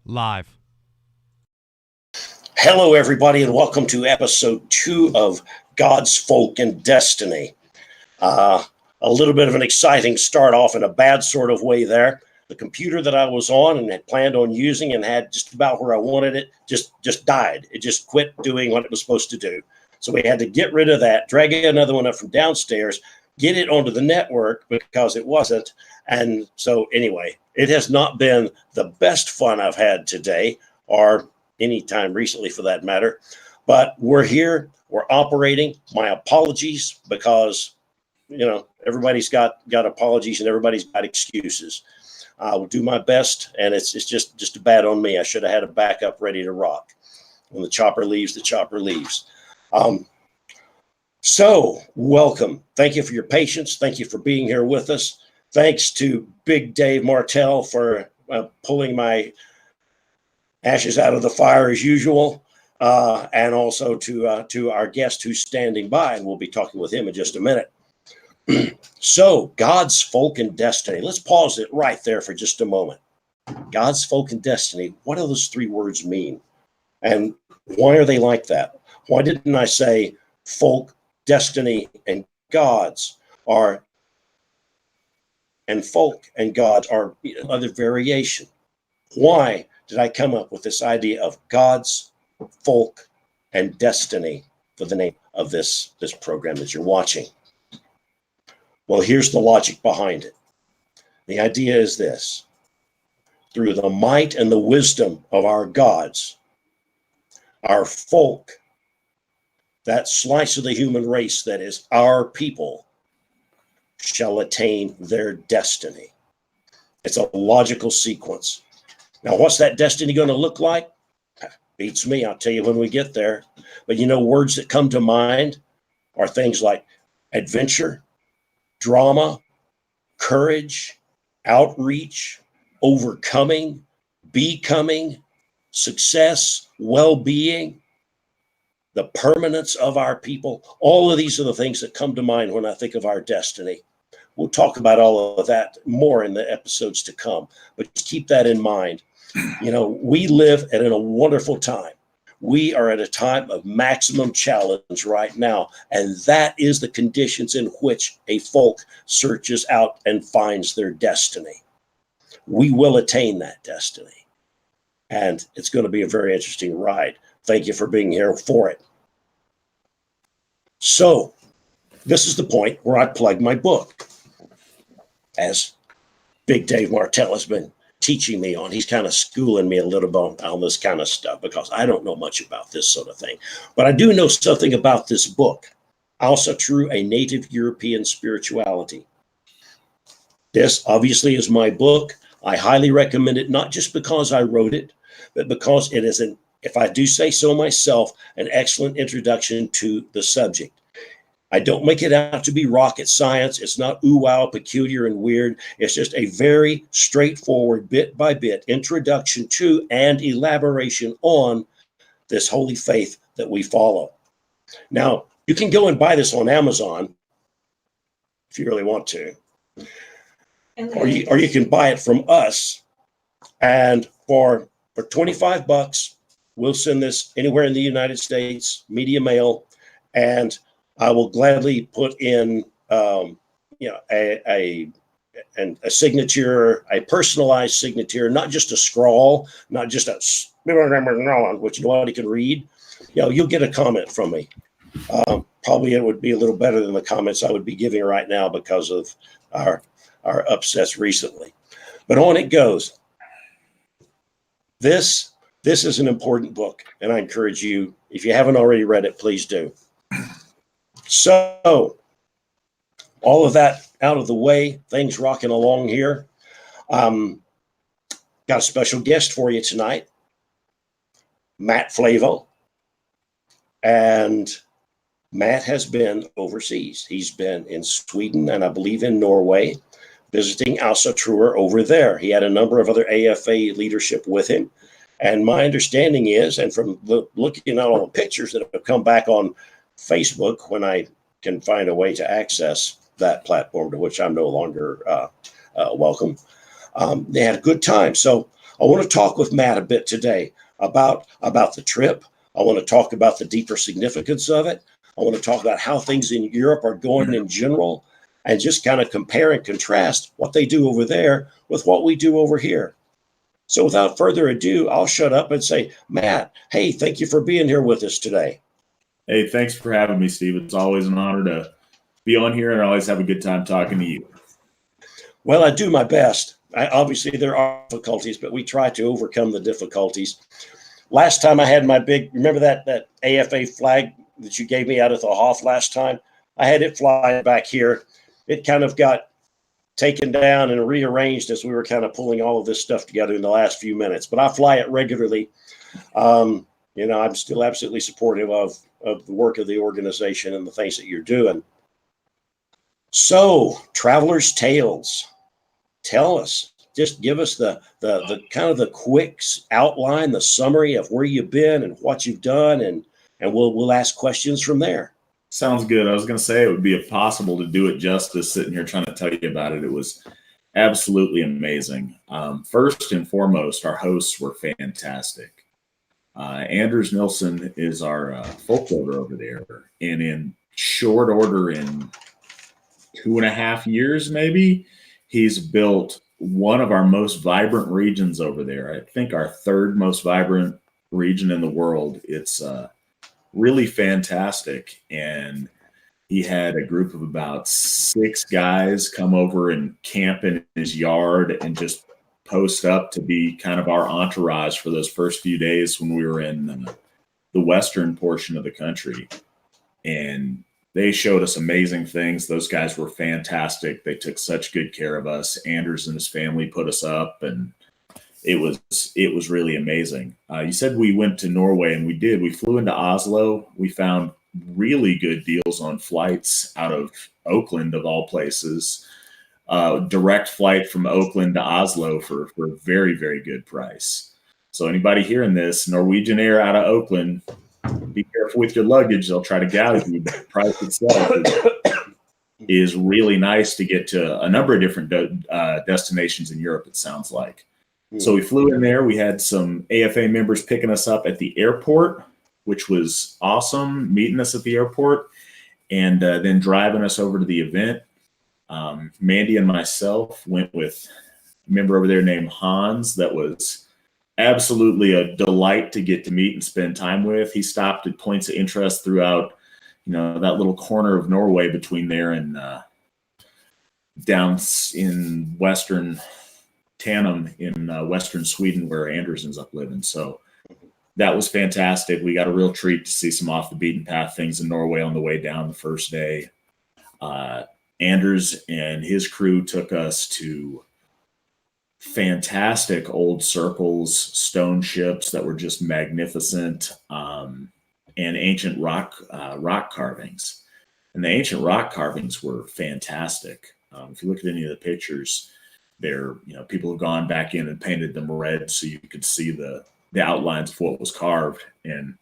Live. Hello, everybody, and welcome to episode 2 of God's Folk and Destiny. A little bit of an exciting start off in a bad sort of way there. The computer that I was on and had planned on using and had just about where I wanted it just died. It just quit doing what it was supposed to do. So we had to get rid of that, drag another one up from downstairs, get it onto the network because it wasn't. And so anyway, it has not been the best fun I've had today or any time recently for that matter. But we're here, we're operating. My apologies because, everybody's got apologies and everybody's got excuses. I will do my best, and it's just bad on me. I should have had a backup ready to rock. When the chopper leaves, the chopper leaves. So welcome. Thank you for your patience. Thank you for being here with us. Thanks to Big Dave Martell for pulling my ashes out of the fire as usual, and also to our guest who's standing by, and we'll be talking with him in just a minute. So, God's Folk and Destiny. Let's pause it right there for just a moment. God's Folk and Destiny. What do those three words mean? And why are they like that? Why didn't I say folk, destiny, and gods and folk and gods are other variation? Why did I come up with this idea of God's folk and destiny for the name of this program that you're watching? Well, here's the logic behind it. The idea is this: through the might and the wisdom of our gods, our folk, that slice of the human race that is our people, shall attain their destiny. It's a logical sequence. Now, what's that destiny going to look like? Beats me. I'll tell you when we get there. But words that come to mind are things like adventure, drama, courage, outreach, overcoming, becoming, success, well-being, the permanence of our people. All of these are the things that come to mind when I think of our destiny. We'll talk about all of that more in the episodes to come, but just keep that in mind. We live in a wonderful time. We are at a time of maximum challenge right now, and that is the conditions in which a folk searches out and finds their destiny. We will attain that destiny, and it's going to be a very interesting ride. Thank you for being here for it. So, this is the point where I plug my book, as Big Dave Martell has been teaching me on. He's kind of schooling me a little bit on this kind of stuff because I don't know much about this sort of thing. But I do know something about this book, Also True, a Native European Spirituality. This obviously is my book. I highly recommend it, not just because I wrote it, but because it is, if I do say so myself, an excellent introduction to the subject. I don't make it out to be rocket science. It's not ooh-wow, peculiar, and weird. It's just a very straightforward, bit-by-bit introduction to and elaboration on this holy faith that we follow. Now, you can go and buy this on Amazon if you really want to. Or you can buy it from us. And for $25, we'll send this anywhere in the United States, media mail, and I will gladly put in, a signature, a personalized signature, not just a scrawl, not just a which nobody can read. You'll get a comment from me. Probably it would be a little better than the comments I would be giving right now because of our upsets recently. But on it goes. This is an important book, and I encourage you, if you haven't already read it, please do. So, all of that out of the way, things rocking along here. Got a special guest for you tonight, Matt Flavel. And Matt has been overseas. He's been in Sweden and I believe in Norway, visiting Asa Truer over there. He had a number of other AFA leadership with him. And my understanding is, and from looking at all the pictures that have come back on Facebook, when I can find a way to access that platform to which I'm no longer welcome, they had a good time. So I want to talk with Matt a bit today about the trip. I want to talk about the deeper significance of it. I want to talk about how things in Europe are going in general, and just kind of compare and contrast what they do over there with what we do over here. So without further ado, I'll shut up and say, Matt, hey, thank you for being here with us today. Hey, thanks for having me, Steve. It's always an honor to be on here, and I always have a good time talking to you. Well, I do my best. Obviously, there are difficulties, but we try to overcome the difficulties. Last time I had my remember that AFA flag that you gave me out at the Hoff last time? I had it fly back here. It kind of got taken down and rearranged as we were kind of pulling all of this stuff together in the last few minutes. But I fly it regularly. I'm still absolutely supportive of the work of the organization and the things that you're doing. So, Traveler's Tales. Tell us, just give us the kind of the quick outline, the summary of where you've been and what you've done, and we'll ask questions from there. Sounds good. I was going to say it would be impossible to do it justice sitting here trying to tell you about it. It was absolutely amazing. First and foremost, our hosts were fantastic. Anders Nilsson is our folk builder over there, and in short order, in 2.5 years maybe, he's built one of our most vibrant regions over there. I think our third most vibrant region in the world. It's really fantastic. And he had a group of about 6 guys come over and camp in his yard and just post up to be kind of our entourage for those first few days when we were in the western portion of the country. And they showed us amazing things. Those guys were fantastic. They took such good care of us. Anders and his family put us up, and it was really amazing. You said we went to Norway, and we did. We flew into Oslo. We found really good deals on flights out of Oakland, of all places. Direct flight from Oakland to Oslo for a very, very good price. So anybody hearing this, Norwegian Air out of Oakland, be careful with your luggage. They'll try to gouge you. The price itself is really nice to get to a number of different destinations in Europe, it sounds like. So we flew in there. We had some AFA members picking us up at the airport, which was awesome, meeting us at the airport, and then driving us over to the event. Mandy and myself went with a member over there named Hans that was absolutely a delight to get to meet and spend time with. He stopped at points of interest throughout, that little corner of Norway between there and down in western Tanum in western Sweden, where Anders ends up living. So that was fantastic. We got a real treat to see some off the beaten path things in Norway on the way down the first day. Anders and his crew took us to fantastic old circles, stone ships that were just magnificent, and ancient rock carvings. And the ancient rock carvings were fantastic. If you look at any of the pictures, they're, people have gone back in and painted them red so you could see the outlines of what was carved. And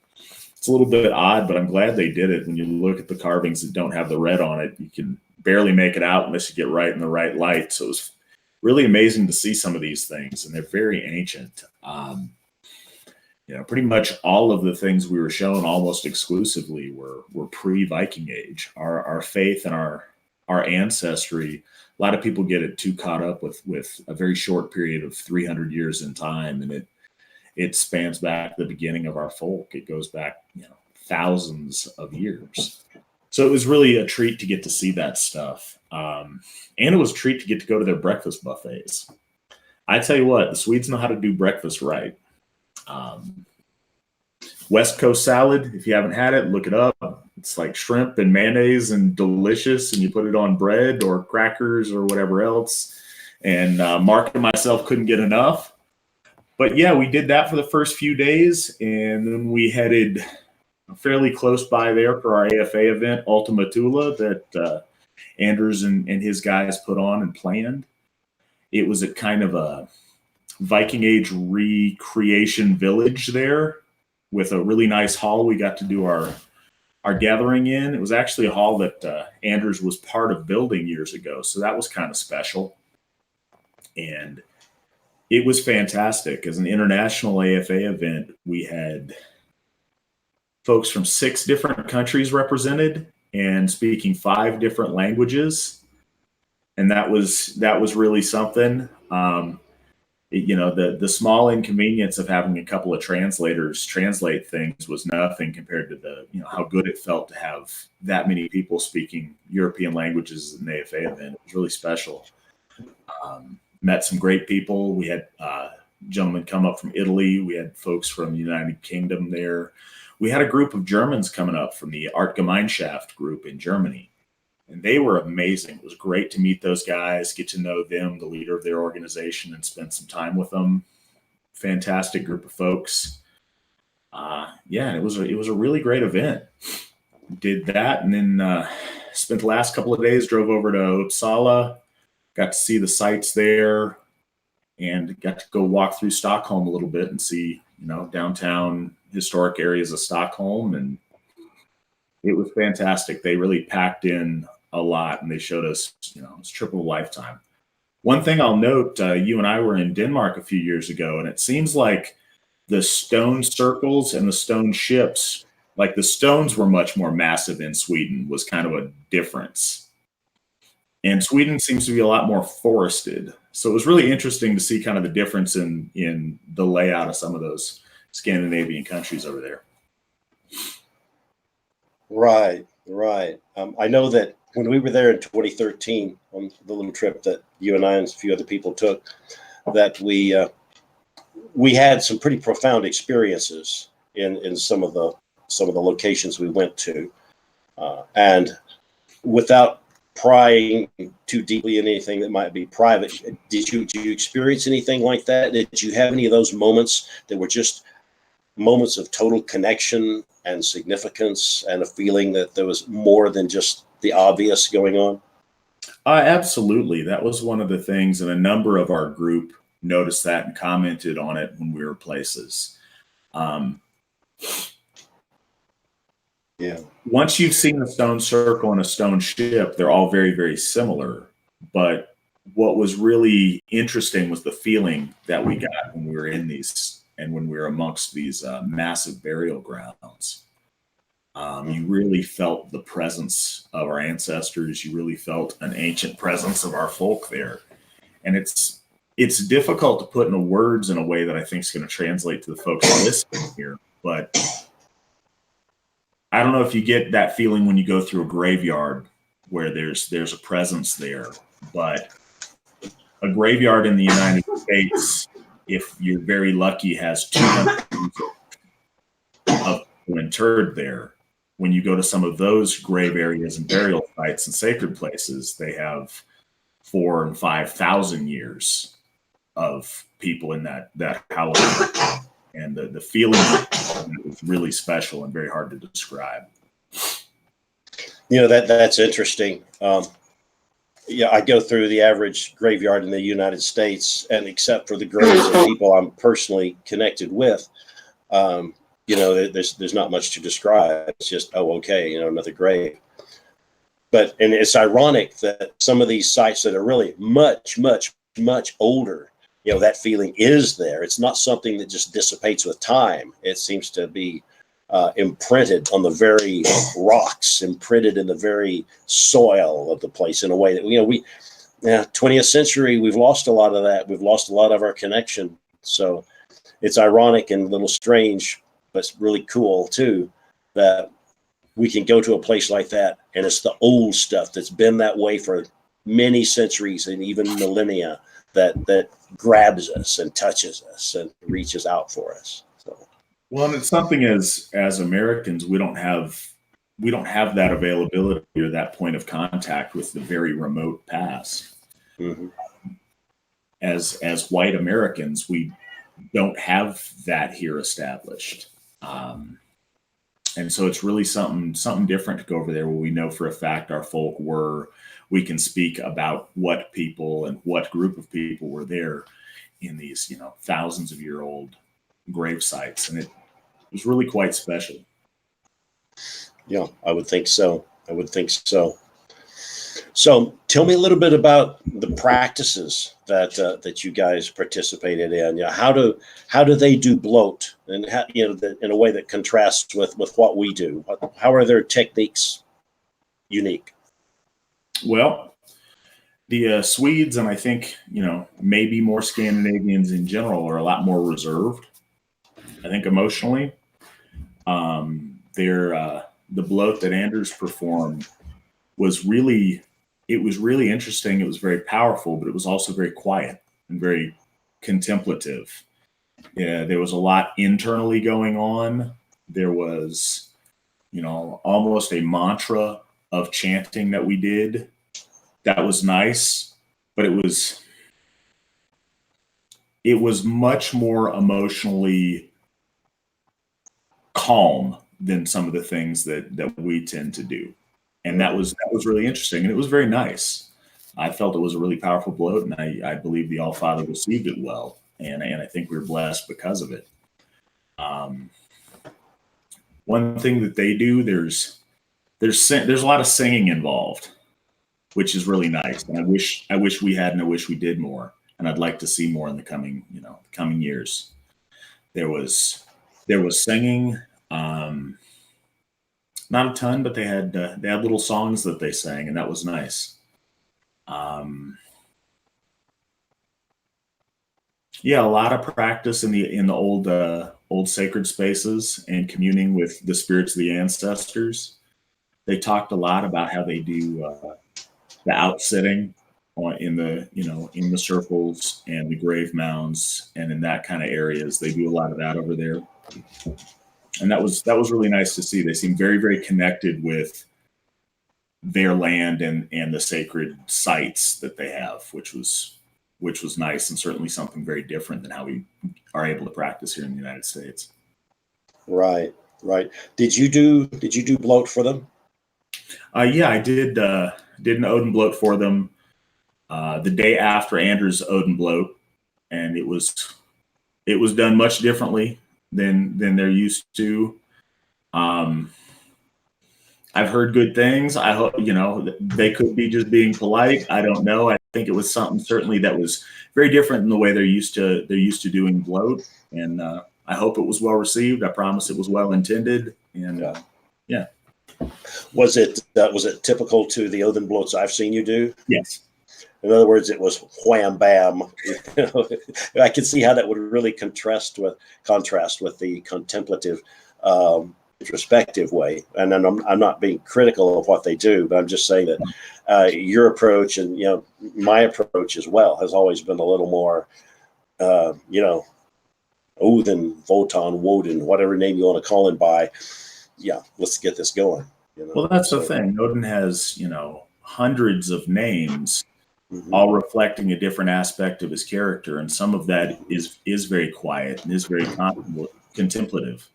it's a little bit odd, but I'm glad they did it. When you look at the carvings that don't have the red on it, you can barely make it out unless you get right in the right light. So it was really amazing to see some of these things, and they're very ancient. Pretty much all of the things we were shown almost exclusively were pre-Viking Age. Our faith and our ancestry, a lot of people get it too caught up with a very short period of 300 years in time, and it spans back to the beginning of our folk. It goes back, thousands of years. So it was really a treat to get to see that stuff. And it was a treat to get to go to their breakfast buffets. I tell you what, the Swedes know how to do breakfast right. West Coast salad, if you haven't had it, look it up. It's like shrimp and mayonnaise and delicious, and you put it on bread or crackers or whatever else. And Mark and myself couldn't get enough. But yeah, we did that for the first few days, and then we headed fairly close by there for our AFA event, Ultima Thule, that Anders and his guys put on and planned. It was a kind of a Viking Age recreation village there with a really nice hall we got to do our gathering in. It was actually a hall that Anders was part of building years ago, so that was kind of special. And It was fantastic. As an international AFA event, we had folks from 6 different countries represented and speaking 5 different languages, and that was really something. The small inconvenience of having a couple of translators translate things was nothing compared to the how good it felt to have that many people speaking European languages in the AFA event. It was really special. Met some great people. We had gentlemen come up from Italy. We had folks from the United Kingdom there. We had a group of Germans coming up from the Art Gemeinschaft group in Germany, and they were amazing. It was great to meet those guys, get to know them, the leader of their organization, and spend some time with them. Fantastic group of folks. And it was a really great event. Did that, and then spent the last couple of days, drove over to Uppsala, got to see the sights there, and got to go walk through Stockholm a little bit and see downtown historic areas of Stockholm, and it was fantastic. They really packed in a lot, and they showed us, it's a trip of a lifetime. One thing I'll note, you and I were in Denmark a few years ago, and it seems like the stone circles and the stone ships, like the stones were much more massive in Sweden, was kind of a difference. And Sweden seems to be a lot more forested. So it was really interesting to see kind of the difference in the layout of some of those Scandinavian countries over there. Right. I know that when we were there in 2013 on the little trip that you and I and a few other people took, that we had some pretty profound experiences in some of the locations we went to, and without prying too deeply in anything that might be private, did you experience anything like that? Did you have any of those moments that were just moments of total connection and significance and a feeling that there was more than just the obvious going on? Absolutely. That was one of the things, and a number of our group noticed that and commented on it when we were places. Once you've seen a stone circle and a stone ship, they're all very, very similar. But what was really interesting was the feeling that we got when we were in these and when we were amongst these massive burial grounds. You really felt the presence of our ancestors. You really felt an ancient presence of our folk there. And it's difficult to put into words in a way that I think is going to translate to the folks listening here. But I don't know if you get that feeling when you go through a graveyard where there's a presence there. But a graveyard in the United States, if you're very lucky, has 200 of people interred there. When you go to some of those grave areas and burial sites and sacred places, they have 4,000 and 5,000 years of people in that hallowed, and the feeling is really special and very hard to describe. That's interesting. I go through the average graveyard in the United States, and except for the graves of people I'm personally connected with, there's not much to describe. It's just, another grave. And it's ironic that some of these sites that are really much, much, much older, that feeling is there. It's not something that just dissipates with time. It seems to be imprinted on the very rocks, imprinted in the very soil of the place in a way that, 20th century, we've lost a lot of that. We've lost a lot of our connection. So it's ironic and a little strange, but it's really cool too, that we can go to a place like that, and it's the old stuff that's been that way for many centuries and even millennia that grabs us and touches us and reaches out for us. So, well, and it's something as Americans, we don't have that availability or that point of contact with the very remote past. Mm-hmm. As white Americans, we don't have that here established. And so it's really something different to go over there where we know for a fact our folk we can speak about what people and what group of people were there in these, thousands of year old grave sites. And it was really quite special. Yeah, I would think so. So tell me a little bit about the practices that you guys participated in. You know, how do they do bloat, and how, you know, in a way that contrasts with what we do? How are their techniques unique? Well, the Swedes, and I think, maybe more Scandinavians in general, are a lot more reserved. I think emotionally, the bloat that Anders performed was really it was really interesting. It was very powerful, but it was also very quiet and very contemplative. Yeah, there was a lot internally going on. There was, almost a mantra of chanting that we did. That was nice, but it was much more emotionally calm than some of the things that we tend to do. And that was really interesting, and it was very nice. I felt it was a really powerful bloat, and I believe the All Father received it well, and I think we we're blessed because of it. Um, One thing that they do, there's a lot of singing involved, which is really nice, and I wish we had, and I wish we did more, and I'd like to see more in the coming years. There was singing. Not a ton, but they had little songs that they sang, and that was nice. Um, yeah, a lot of practice in the old sacred spaces and communing with the spirits of the ancestors. They talked a lot about how they do the outsitting in the circles and the grave mounds and in that kind of areas. They do a lot of that over there, and that was really nice to see. They seem very, very connected with their land and the sacred sites that they have, which was nice, and certainly something very different than how we are able to practice here in the United States. Right, right. Did you do bloat for them? Yeah, I did an Odin bloat for them the day after Anders Odin bloat, and it was done much differently than they're used to. Um, I've heard good things. I hope they could be just being polite. I don't know. I think it was something certainly that was very different than the way they're used to doing bloat, and I hope it was well received. I promise it was well intended, and Yeah. yeah, Was it typical to the Odin bloats I've seen you do? yes, In other words, it was wham bam. I can see how that would really contrast with the contemplative, introspective way. And then I'm not being critical of what they do, but I'm just saying that your approach, and my approach as well, has always been a little more, uh, you know, Odin, Wotan, Woden, whatever name you want to call him by. Yeah, let's get this going. Well, that's the So. thing. Odin has hundreds of names, Mhm. all reflecting a different aspect of his character, and some of that is very quiet and is very contemplative,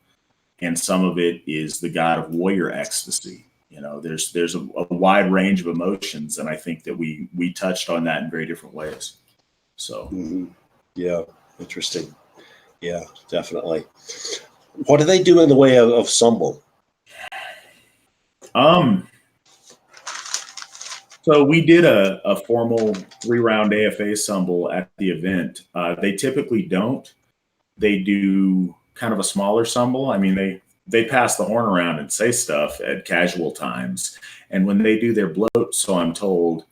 and some of it is the god of warrior ecstasy. There's a wide range of emotions, and I think that we touched on that in very different ways. So, Mhm. Yeah, interesting. Yeah, definitely. What do they do in the way of Sumble? um, so we did a formal 3 round AFA stumble at the event. They typically don't. They do kind of a smaller stumble. I mean, they pass the horn around and say stuff at casual times, and when they do their bloat, so I'm told,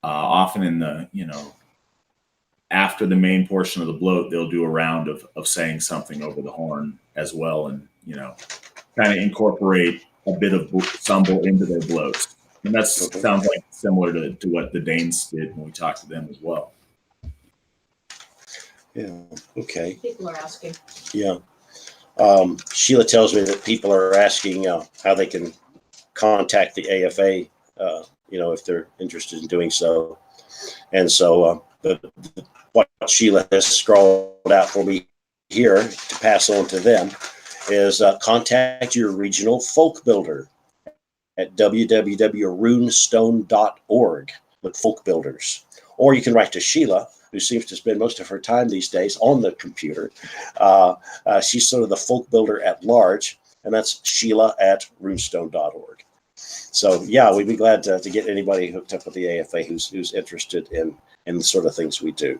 often in the after the main portion of the bloat, they'll do a round of saying something over the horn as well, and kind of incorporate a bit of stumble into their bloats. And that Okay. sounds like similar to what the Danes did when we talked to them as well. Yeah. Okay. People are asking. Yeah. Sheila tells me that people are asking how they can contact the AFA, if they're interested in doing so. And so what Sheila has scrawled out for me here to pass on to them is contact your regional folk builder at www.runestone.org with folk builders. Or you can write to Sheila, who seems to spend most of her time these days on the computer. She's sort of the folk builder at large, and that's Sheila at runestone.org. So yeah, we'd be glad to get anybody hooked up with the AFA who's interested in the sort of things we do.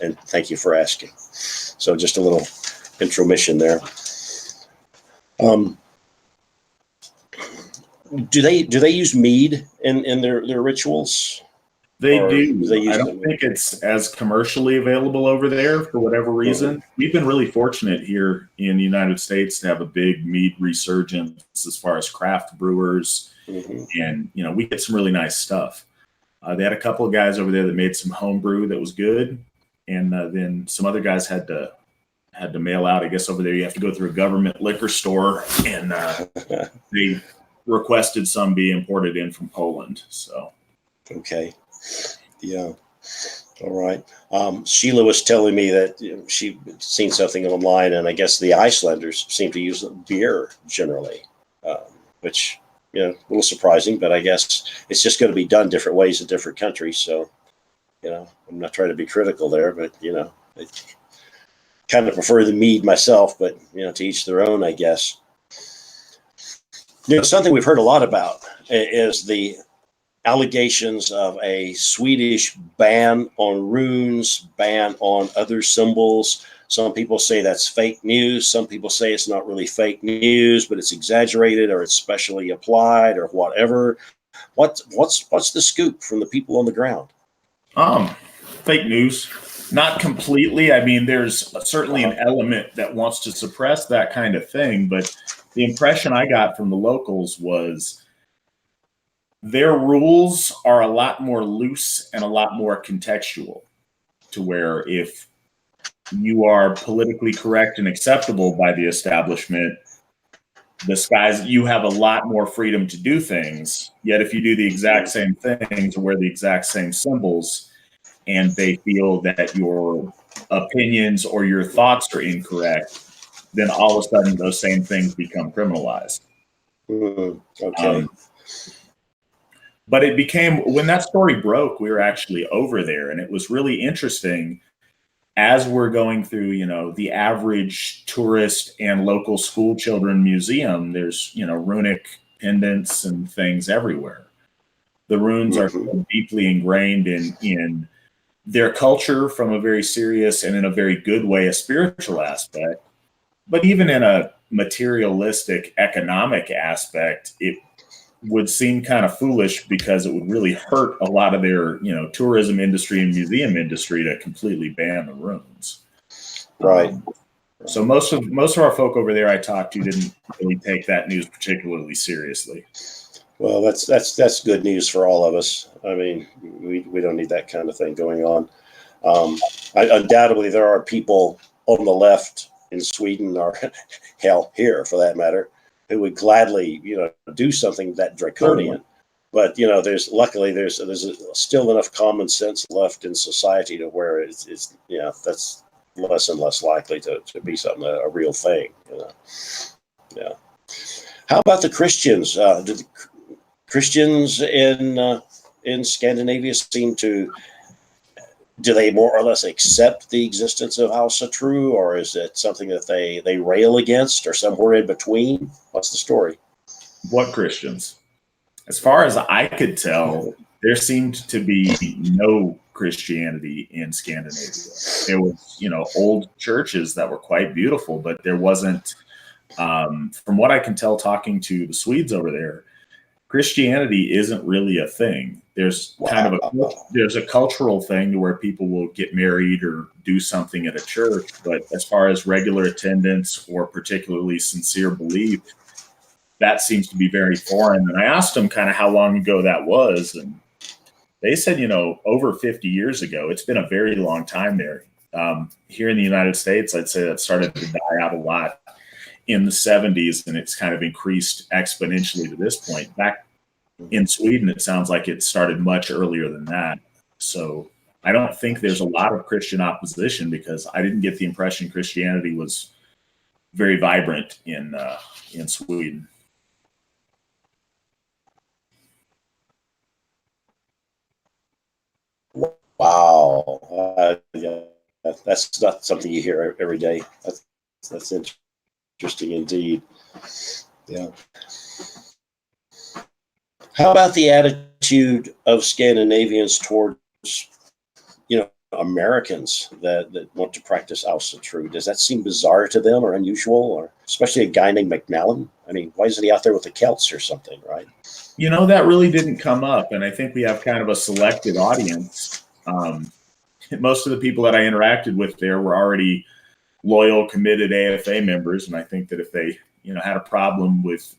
And thank you for asking. So just a little intromission there. Do they use mead in their rituals? They Or do. they use I don't think it's as commercially available over there for whatever reason. We've been really fortunate here in the United States to have a big mead resurgence as far as craft brewers, and we get some really nice stuff. They had a couple of guys over there that made some home brew that was good, and then some other guys had to mail out. I guess over there you have to go through a government liquor store, and they requested some be imported in from Poland. So okay. Yeah. All right. Sheila was telling me that she'd seen something online, and I guess the Icelanders seem to use beer generally, which, a little surprising, but I guess it's just going to be done different ways in different countries. So, I'm not trying to be critical there, but, I kind of prefer the mead myself, but, to each their own, I guess. Something we've heard a lot about is the allegations of a Swedish ban on runes, ban on other symbols. Some people say that's fake news. Some people say it's not really fake news, but it's exaggerated or it's specially applied or whatever. What's the scoop from the people on the ground? Fake news. Not completely. I mean, there's certainly an element that wants to suppress that kind of thing, but the impression I got from the locals was their rules are a lot more loose and a lot more contextual, to where if you are politically correct and acceptable by the establishment, you have a lot more freedom to do things. Yet if you do the exact same things or wear the exact same symbols and they feel that your opinions or your thoughts are incorrect, then all of a sudden those same things become criminalized. Okay. But it became, when that story broke, we were actually over there, and it was really interesting as we're going through, the average tourist and local school children museum. There's, runic pendants and things everywhere. The runes are so deeply ingrained in their culture from a very serious and in a very good way, a spiritual aspect. But even in a materialistic economic aspect, it would seem kind of foolish because it would really hurt a lot of their, tourism industry and museum industry to completely ban the runes. Right. So most of our folk over there I talked to didn't really take that news particularly seriously. Well, that's good news for all of us. I mean, we don't need that kind of thing going on. Undoubtedly, there are people on the left in Sweden, or hell, here for that matter, who would gladly, do something that draconian. But there's still enough common sense left in society to where it's that's less and less likely to be something, a real thing. Yeah. How about the Christians? Do the Christians in Scandinavia seem to? Do they more or less accept the existence of Asatru, or is it something that they rail against, or somewhere in between? What's the story? What Christians? As far as I could tell, there seemed to be no Christianity in Scandinavia. There was, old churches that were quite beautiful, but there wasn't, from what I can tell talking to the Swedes over there, Christianity isn't really a thing. There's kind of there's a cultural thing to where people will get married or do something at a church, but as far as regular attendance or particularly sincere belief, that seems to be very foreign. And I asked them kind of how long ago that was, and they said, over 50 years ago. It's been a very long time there. Here in the United States, I'd say that started to die out a lot in the 70s, and it's kind of increased exponentially to this point. Back in Sweden, it sounds like it started much earlier than that. So I don't think there's a lot of Christian opposition, because I didn't get the impression Christianity was very vibrant in Sweden. Wow. Yeah, that's not something you hear every day. That's interesting indeed. Yeah. How about the attitude of Scandinavians towards, Americans that want to practice Ausatru? Does that seem bizarre to them or unusual, or especially a guy named McNallen? I mean, why isn't he out there with the Celts or something, right? That really didn't come up, and I think we have kind of a selected audience. Most of the people that I interacted with there were already loyal, committed AFA members, and I think that if they had a problem with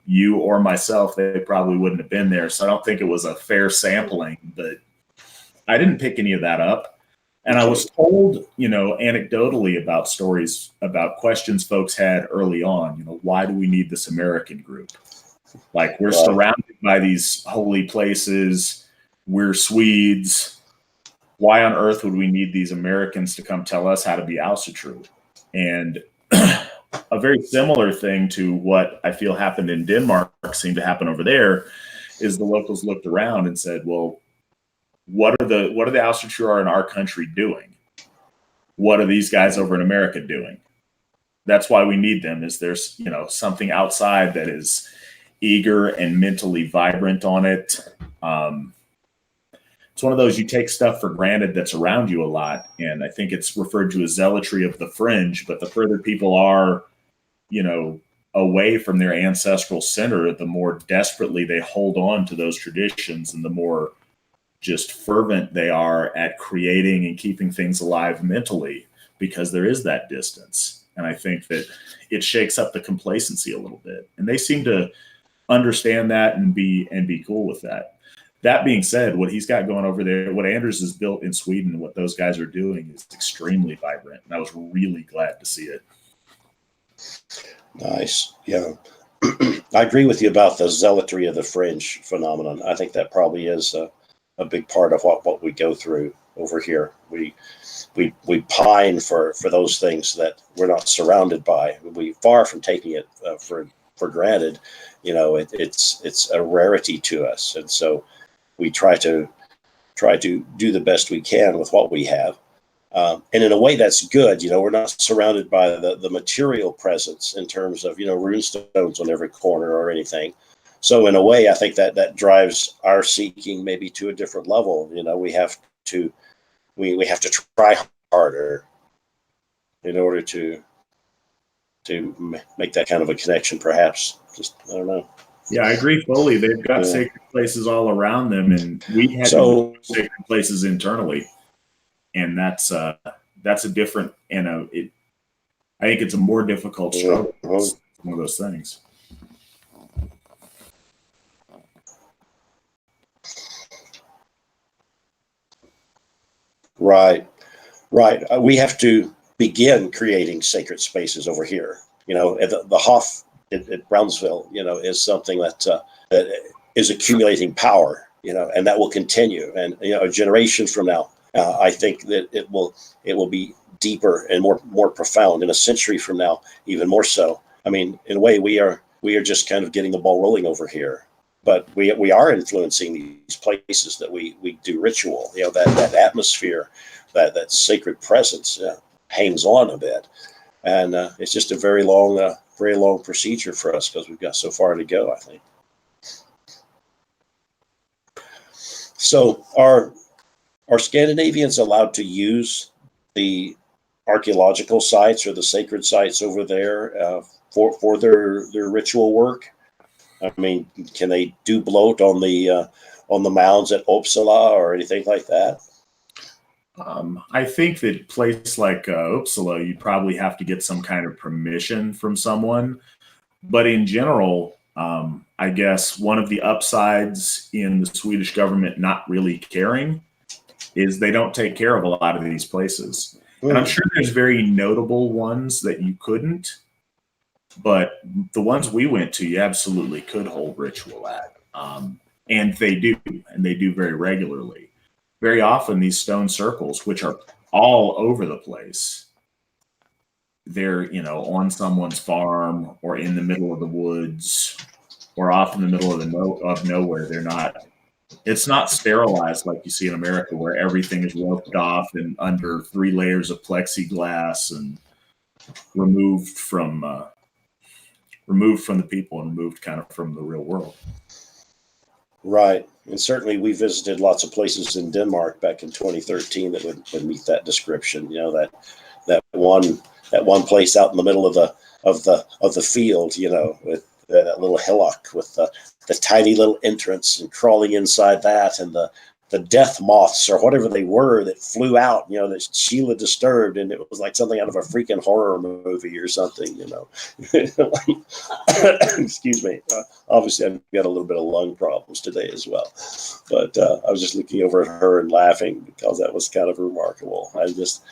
you or myself, they probably wouldn't have been there. So I don't think it was a fair sampling, but I didn't pick any of that up. And I was told, anecdotally about stories about questions folks had early on. Why do we need this American group? Like, we're surrounded by these holy places. We're Swedes. Why on earth would we need these Americans to come tell us how to be Ausatru? And a very similar thing to what I feel happened in Denmark seemed to happen over there is the locals looked around and said, well, what are the Ausatru in our country doing? What are these guys over in America doing? That's why we need them. Is there's something outside that is eager and mentally vibrant on it. It's one of those, you take stuff for granted that's around you a lot, and I think it's referred to as zealotry of the fringe. But the further people are away from their ancestral center, the more desperately they hold on to those traditions, and the more just fervent they are at creating and keeping things alive mentally, because there is that distance. And I think that it shakes up the complacency a little bit, and they seem to understand that and be cool with that. That being said, what he's got going over there, what Anders has built in Sweden, what those guys are doing is extremely vibrant, and I was really glad to see it. Nice. Yeah. I agree with you about the zealotry of the fringe phenomenon. I think that probably is a big part of what we go through over here. We pine for those things that we're not surrounded by. We far from taking it for granted. It's a rarity to us, and so we try to do the best we can with what we have. And in a way, that's good. We're not surrounded by the material presence in terms of runestones on every corner or anything. So in a way, I think that drives our seeking maybe to a different level. We have to try harder in order to make that kind of a connection. Perhaps, just I don't know. Yeah, I agree fully. They've got sacred places all around them, and we had to do sacred places internally, and that's a different. I think it's a more difficult struggle. It's one of those things. Right. We have to begin creating sacred spaces over here. The Hof at Brownsville, is something that is accumulating power, and that will continue. And a generation from now, I think that it will be deeper and more profound. In a century from now, even more so. I mean, in a way, we are just kind of getting the ball rolling over here. But we are influencing these places that we do ritual. That atmosphere, that sacred presence hangs on a bit, and it's just a very long procedure for us because we've got so far to go, I think. So are Scandinavians allowed to use the archaeological sites or the sacred sites over there for their ritual work? I mean, can they do bloat on the mounds at Uppsala or anything like that? I think that a place like Uppsala, you'd probably have to get some kind of permission from someone. But in general, I guess one of the upsides in the Swedish government not really caring is they don't take care of a lot of these places. And I'm sure there's very notable ones that you couldn't. But the ones we went to, you absolutely could hold ritual at. And they do very regularly. Very often, these stone circles, which are all over the place, they're, on someone's farm or in the middle of the woods or off in the middle of nowhere. It's not sterilized like you see in America, where everything is roped off and under 3 layers of plexiglass and removed from the people and removed kind of from the real world. Right. And certainly we visited lots of places in Denmark back in 2013 that would meet that description. You know, that one place out in the middle of the field, you know, with that little hillock with the tiny little entrance, and crawling inside that, and the death moths or whatever they were that flew out, you know, that Sheila disturbed, and it was like something out of a freaking horror movie or something, you know. Excuse me. Obviously, I've got a little bit of lung problems today as well, but I was just looking over at her and laughing because that was kind of remarkable. I just,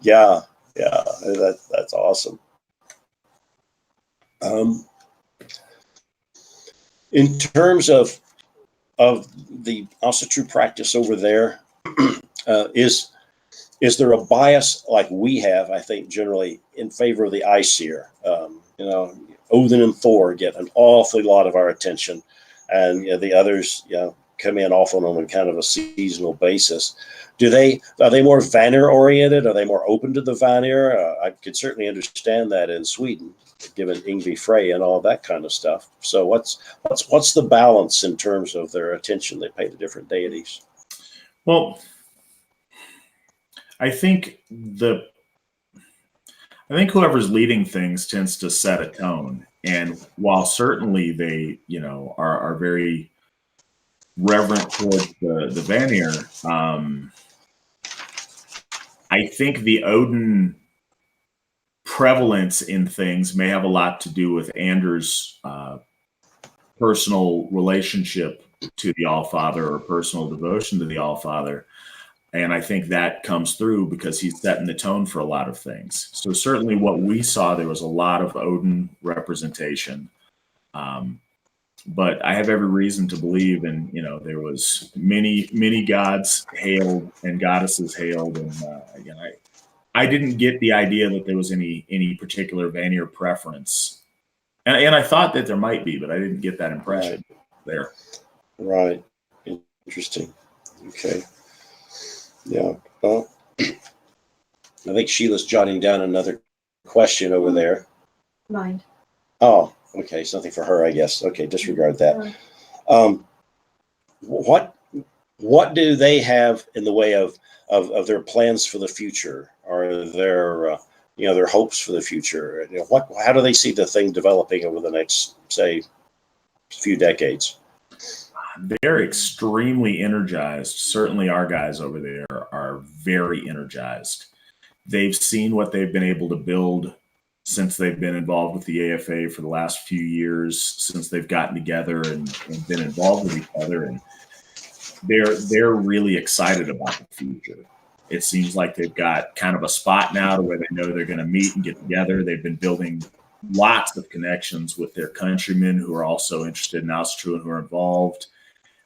yeah, that's awesome. In terms of the also true practice over there, is there a bias like we have? I think generally in favor of the Aesir. You know, Odin and Thor get an awful lot of our attention, and you know, the others, you know, come in often on a kind of a seasonal basis. Are they more Vanir oriented? Are they more open to the Vanir? I could certainly understand that in Sweden, given Ingvi Frey and all that kind of stuff. So what's the balance in terms of their attention they pay to different deities? Well, I think whoever's leading things tends to set a tone. And while certainly they, you know, are very reverent towards the Vanir, I think the Odin prevalence in things may have a lot to do with Anders' personal relationship to the Allfather, or personal devotion to the Allfather. And I think that comes through because he's setting the tone for a lot of things. So certainly what we saw, there was a lot of Odin representation. But I have every reason to believe, and you know, there was many gods hailed and goddesses hailed, and again, I didn't get the idea that there was any particular Vanir preference, and I thought that there might be, but I didn't get that impression there. Right. Interesting. Okay. Yeah. Well, I think Sheila's jotting down another question over there. Mine. Oh, okay. It's nothing for her, I guess. Okay, disregard that. What do they have in the way of their plans for the future, or their their hopes for the future? You know, how do they see the thing developing over the next, say, few decades? They're extremely energized. Certainly our guys over there are very energized. They've seen what they've been able to build since they've been involved with the AFA for the last few years, since they've gotten together and been involved with each other. And they're really excited about the future. It seems like they've got kind of a spot now to where they know they're going to meet and get together. They've been building lots of connections with their countrymen who are also interested in Austria and who are involved.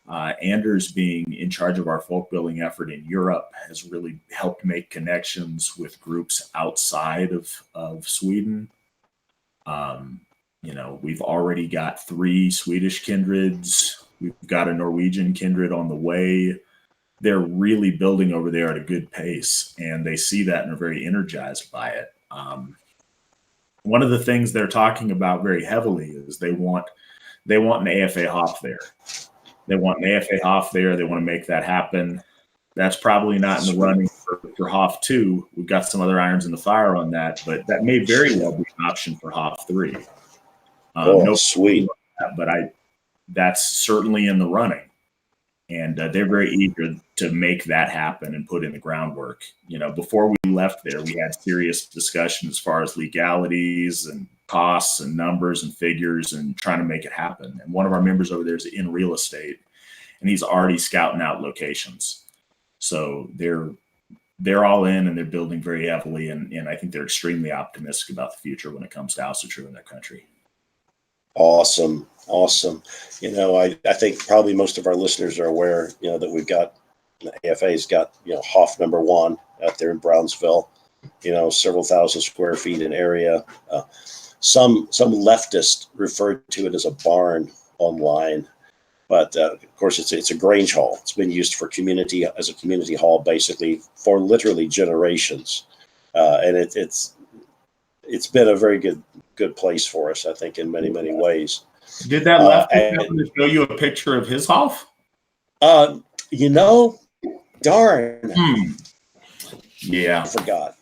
Anders, being in charge of our folk building effort in Europe, has really helped make connections with groups outside of Sweden. You know, we've already got 3 Swedish kindreds. We've got a Norwegian kindred on the way. They're really building over there at a good pace, and they see that and are very energized by it. One of the things they're talking about very heavily is they want an AFA Hof there. They want an AFA Hof there. They want to make that happen. That's probably not in the running for Hof 2. We've got some other irons in the fire on that, but that may very well be an option for Hof 3. No, sweet. But that's certainly in the running. And they're very eager to make that happen and put in the groundwork. You know, before we left there, we had serious discussion as far as legalities and costs and numbers and figures and trying to make it happen. And one of our members over there is in real estate, and he's already scouting out locations. So they're all in, and they're building very heavily. And I think they're extremely optimistic about the future when it comes to Austria in their country. Awesome. You know, I think probably most of our listeners are aware, you know, that we've got, the AFA's got, you know, Hof number 1 out there in Brownsville, you know, several thousand square feet in area. Some leftists refer to it as a barn online, but of course it's a Grange hall. It's been used for as a community hall basically for literally generations, and it's been a very good place for us, I think, in many ways. Did that lefty And happen to show you a picture of his Hoff? you know, darn, Yeah. I forgot.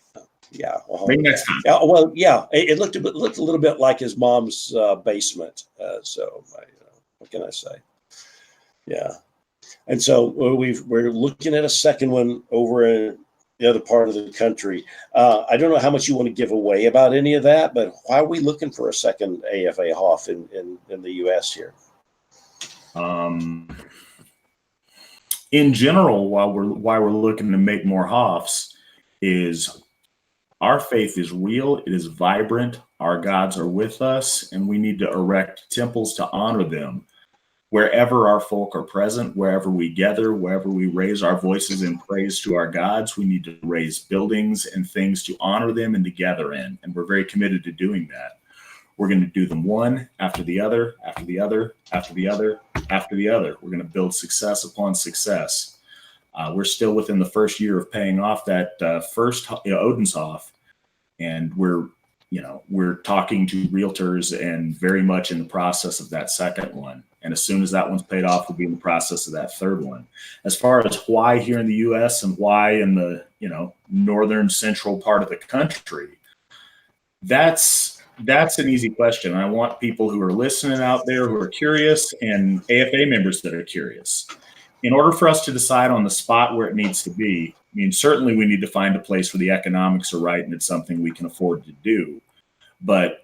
Yeah. Maybe next time. Yeah. Well, yeah. It looked a little bit like his mom's basement. What can I say? Yeah. And so we're looking at a second one over in the other part of the country. I don't know how much you want to give away about any of that, but why are we looking for a second AFA Hoff in the U.S. here? In general, why we're looking to make more Hoffs is our faith is real, it is vibrant, our gods are with us, and we need to erect temples to honor them. Wherever our folk are present, wherever we gather, wherever we raise our voices in praise to our gods, we need to raise buildings and things to honor them and to gather in. And we're very committed to doing that. We're going to do them one after the other, after the other, after the other, after the other. We're going to build success upon success. We're still within the first year of paying off that first Odenshoff, and we're talking to realtors and very much in the process of that second one. And as soon as that one's paid off, we'll be in the process of that third one. As far as why here in the U.S. and why in the northern central part of the country, that's an easy question. I want people who are listening out there who are curious and AFA members that are curious. In order for us to decide on the spot where it needs to be, I mean, certainly we need to find a place where the economics are right and it's something we can afford to do. But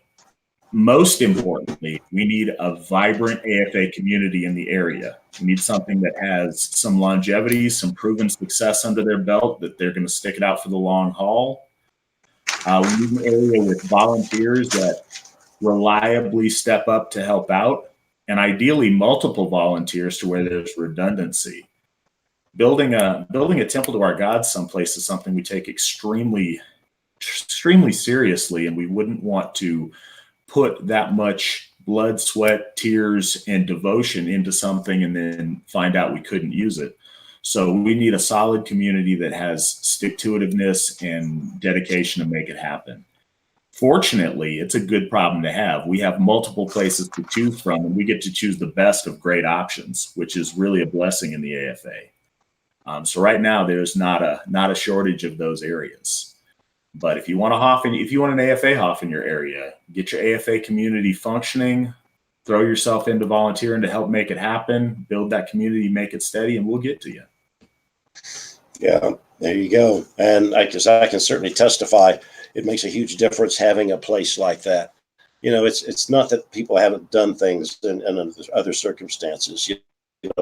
most importantly, we need a vibrant AFA community in the area. We need something that has some longevity, some proven success under their belt, that they're going to stick it out for the long haul. We need an area with volunteers that reliably step up to help out, and ideally multiple volunteers to where there's redundancy. Building a temple to our gods someplace is something we take extremely seriously, and we wouldn't want to put that much blood, sweat, tears, and devotion into something and then find out we couldn't use it. So we need a solid community that has stick-to-itiveness and dedication to make it happen. Fortunately, it's a good problem to have. We have multiple places to choose from, and we get to choose the best of great options, which is really a blessing in the AFA. So right now, there's not a shortage of those areas. But if you want an AFA Hoff in your area, get your AFA community functioning, throw yourself into volunteering to help make it happen, build that community, make it steady, and we'll get to you. Yeah, there you go. And I can certainly testify, it makes a huge difference having a place like that. It's not that people haven't done things in other circumstances.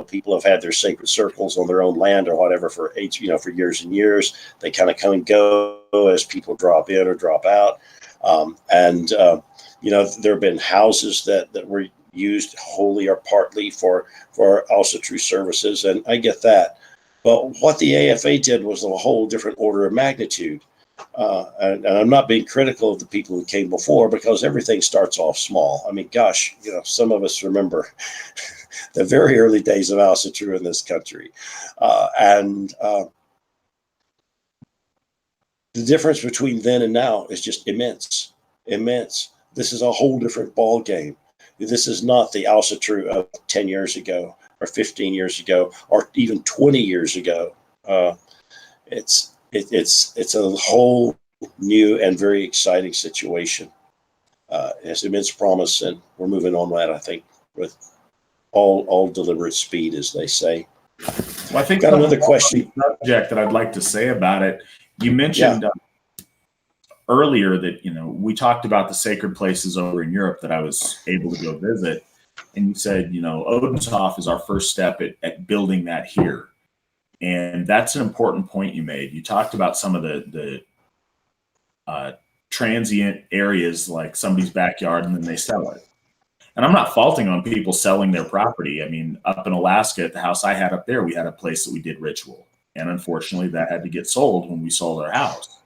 People have had their sacred circles on their own land or whatever for years and years. They kind of come and go as people drop in or drop out. There have been houses that were used wholly or partly for also true services. And I get that. But what the AFA did was a whole different order of magnitude. And I'm not being critical of the people who came before, because everything starts off small. I mean, gosh, some of us remember the very early days of Alcitrue in this country. The difference between then and now is just immense. This is a whole different ball game. This is not the Alcitrue of 10 years ago or 15 years ago or even 20 years ago. It's a whole new and very exciting situation. It has immense promise, and we're moving on that, I think, with all deliberate speed, as they say. Well, I think got another question subject that I'd like to say about it. You mentioned earlier that we talked about the sacred places over in Europe that I was able to go visit, and you said Odenshoff is our first step at building that here, and that's an important point you made. You talked about some of the transient areas, like somebody's backyard, and then they sell it. And I'm not faulting on people selling their property. I mean, up in Alaska, at the house I had up there, we had a place that we did ritual. And unfortunately, that had to get sold when we sold our house.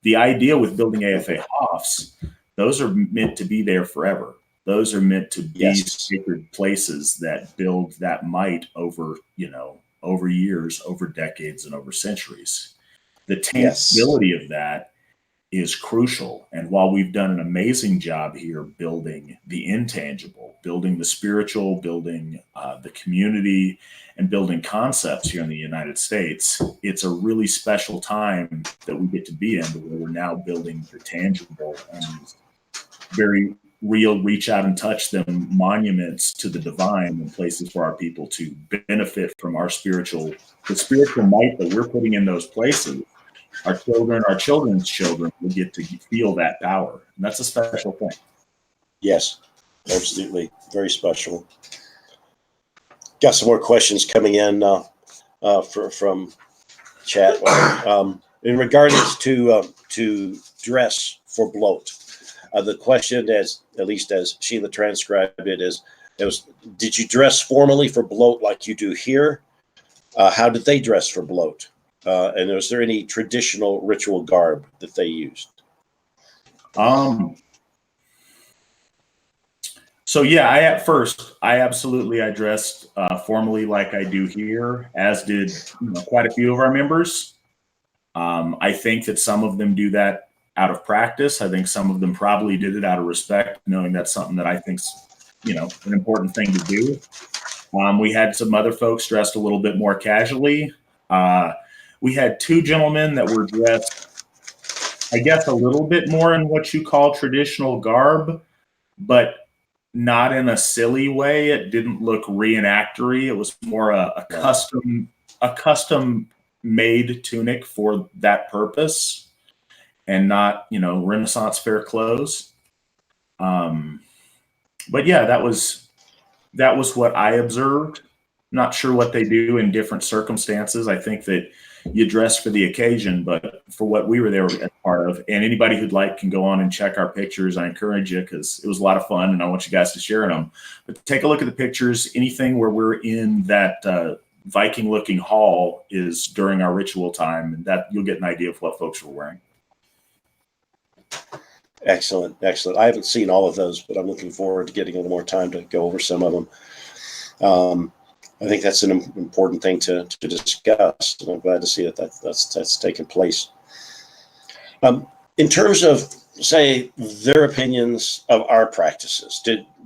The idea with building AFA Hoffs, those are meant to be there forever. Those are meant to be sacred places that build that might over years, over decades, and over centuries. The tangibility of that is crucial. And while we've done an amazing job here building the intangible, building the spiritual, building the community, and building concepts here in the United States. It's a really special time that we get to be in, where we're now building the tangible and very real, reach out and touch them monuments to the divine, and places for our people to benefit from the spiritual might that we're putting in those places. Our children, our children's children will get to feel that power. And that's a special thing. Yes, absolutely. Very special. Got some more questions coming in from chat. In regards to dress for bloat, the question, at least as Sheila transcribed it, did you dress formally for bloat like you do here? How did they dress for bloat? And was there any traditional ritual garb that they used? So yeah, I absolutely dressed formally like I do here, as did quite a few of our members. I think that some of them do that out of practice. I think some of them probably did it out of respect, knowing that's something that I think's an important thing to do. We had some other folks dressed a little bit more casually. We had two gentlemen that were dressed, I guess, a little bit more in what you call traditional garb, but not in a silly way. It didn't look reenactory. It was more a custom made tunic for that purpose, and not Renaissance fair clothes. But yeah, that was what I observed. Not sure what they do in different circumstances. I think that you dress for the occasion, but for what we were there as part of, and anybody who'd like can go on and check our pictures. I encourage you, because it was a lot of fun, and I want you guys to share them. But take a look at the pictures. Anything where we're in that Viking-looking hall is during our ritual time, and that you'll get an idea of what folks were wearing. Excellent, excellent. I haven't seen all of those, but I'm looking forward to getting a little more time to go over some of them. I think that's an important thing to discuss, and I'm glad to see that's taken place. In terms of, say, their opinions of our practices,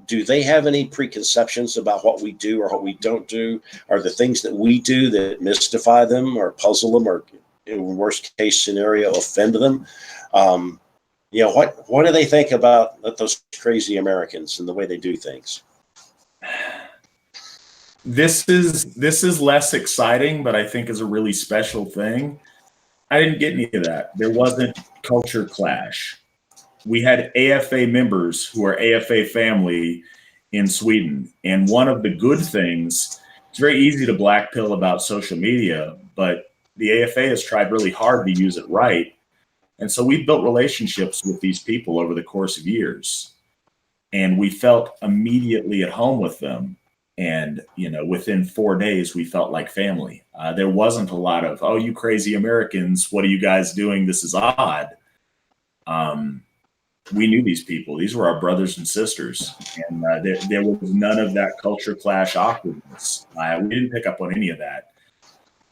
do they have any preconceptions about what we do or what we don't do? Are the things that we do that mystify them or puzzle them, or in worst case scenario offend them? What do they think about those crazy Americans and the way they do things? This is less exciting, but I think is a really special thing. I didn't get any of that. There wasn't culture clash. We had AFA members who are AFA family in Sweden. And one of the good things, it's very easy to black pill about social media, but the AFA has tried really hard to use it right. And so we built relationships with these people over the course of years. And we felt immediately at home with them. And, within 4 days, we felt like family. There wasn't a lot of, oh, you crazy Americans, what are you guys doing? This is odd. We knew these people. These were our brothers and sisters. And there was none of that culture clash awkwardness. We didn't pick up on any of that.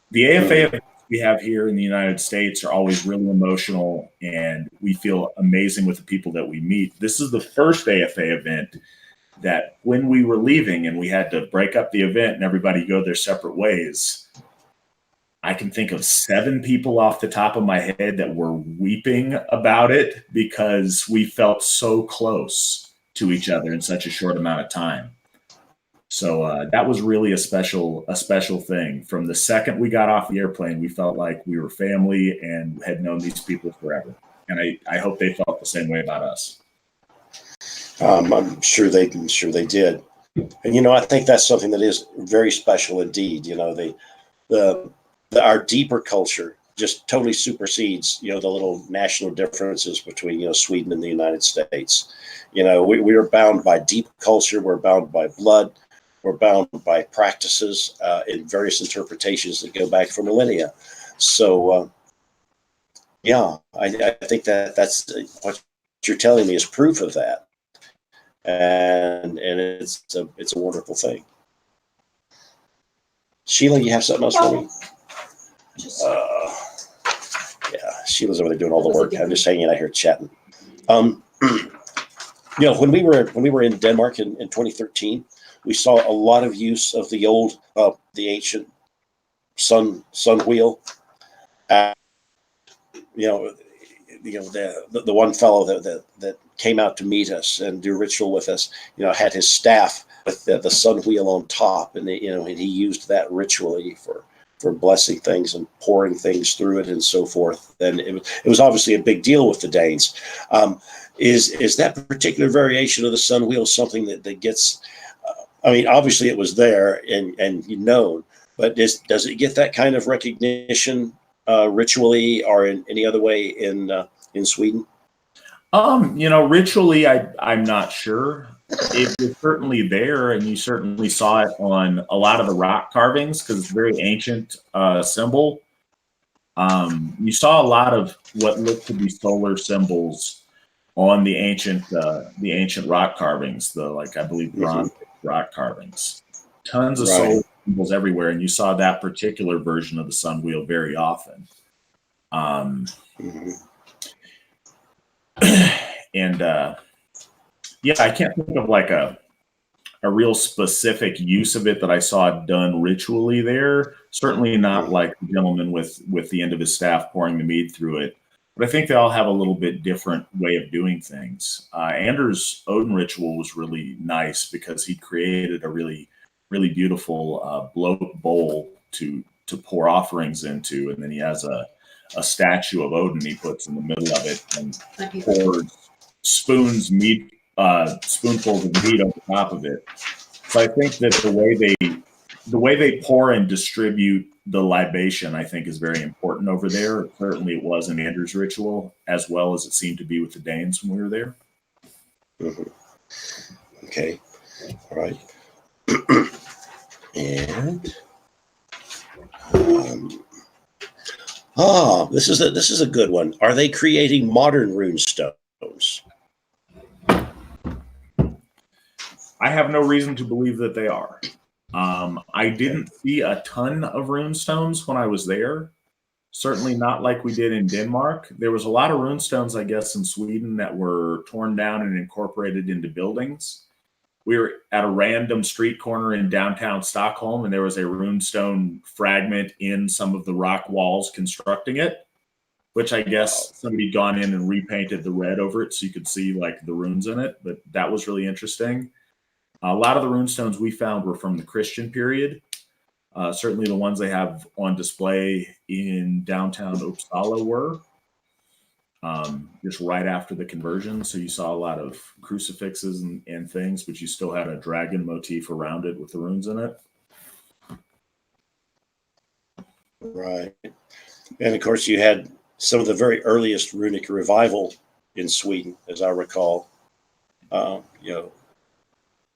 The AFA we have here in the United States are always really emotional, and we feel amazing with the people that we meet. This is the first AFA event that when we were leaving and we had to break up the event and everybody go their separate ways, I can think of 7 people off the top of my head that were weeping about it, because we felt so close to each other in such a short amount of time. So that was really a special thing. From the second we got off the airplane, we felt like we were family and had known these people forever. And I hope they felt the same way about us. I'm sure they did. And, I think that's something that is very special indeed. Our deeper culture just totally supersedes, the little national differences between, Sweden and the United States. We are bound by deep culture. We're bound by blood. We're bound by practices in various interpretations that go back for millennia. So, I think that's what you're telling me is proof of that. And it's a wonderful thing. Sheila, you have something else for me? Sheila's over there doing all the work. I'm just hanging out here chatting. When we were in Denmark in 2013, we saw a lot of use of the ancient sun wheel. Uh, you know, the one fellow that came out to meet us and do ritual with us, had his staff with the sun wheel on top, and and he used that ritually for blessing things and pouring things through it and so forth. And it was obviously a big deal with the Danes. Is that particular variation of the sun wheel something that gets? I mean, obviously it was there and known, but does it get that kind of recognition ritually or in any other way in Sweden? Ritually, I'm not sure. It was certainly there, and you certainly saw it on a lot of the rock carvings because it's a very ancient symbol. You saw a lot of what looked to be solar symbols on the ancient rock carvings, I believe bronze rock carvings. Tons of solar symbols everywhere, and you saw that particular version of the sun wheel very often. And I can't think of like a real specific use of it that I saw done ritually there. Certainly not like the gentleman with the end of his staff pouring the mead through it. But I think they all have a little bit different way of doing things. Anders' Odin ritual was really nice because he created a really, really beautiful bowl to pour offerings into, and then he has a statue of Odin he puts in the middle of it and pours spoonfuls of meat over top of it. So I think that the way they pour and distribute the libation, I think, is very important over there. Certainly, it was in Anders' ritual, as well as it seemed to be with the Danes when we were there. Okay, all right, and this is a good one. Are they creating modern rune stones? I have no reason to believe that they are. I didn't see a ton of rune stones when I was there. Certainly not like we did in Denmark. There was a lot of rune stones, I guess, in Sweden that were torn down and incorporated into buildings. We were at a random street corner in downtown Stockholm, and there was a rune stone fragment in some of the rock walls constructing it, which I guess somebody gone in and repainted the red over it so you could see like the runes in it. But that was really interesting. A lot of the rune stones we found were from the Christian period. Certainly the ones they have on display in downtown Uppsala were just right after the conversion. So you saw a lot of crucifixes and things, but you still had a dragon motif around it with the runes in it. Right. And of course, you had some of the very earliest runic revival in Sweden, as I recall.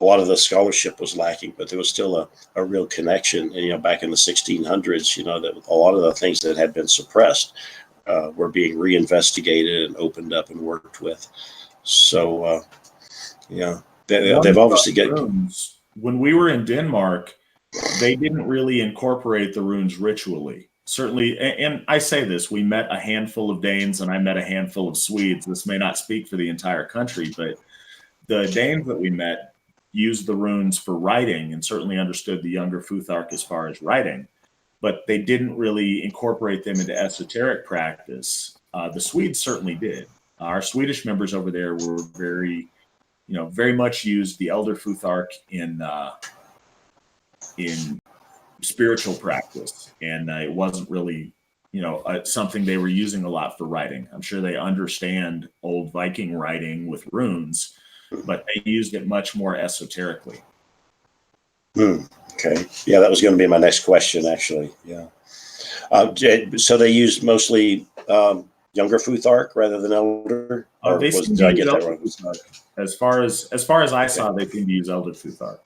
A lot of the scholarship was lacking, but there was still a real connection. And, back in the 1600s, that a lot of the things that had been suppressed were being reinvestigated and opened up and worked with. So, they've obviously got. Runes. When we were in Denmark, they didn't really incorporate the runes ritually. Certainly, and I say this, we met a handful of Danes and I met a handful of Swedes. This may not speak for the entire country, but the Danes that we met used the runes for writing and certainly understood the younger Futhark as far as writing, but they didn't really incorporate them into esoteric practice. The Swedes certainly did. Our Swedish members over there were very much used the elder Futhark in spiritual practice, and it wasn't really something they were using a lot for writing. I'm sure they understand old Viking writing with runes, but they used it much more esoterically. Okay. Yeah, that was going to be my next question, actually. Yeah. So they used mostly younger Futhark rather than elder? Did I get that wrong? As far as I saw, they seemed to use elder Futhark.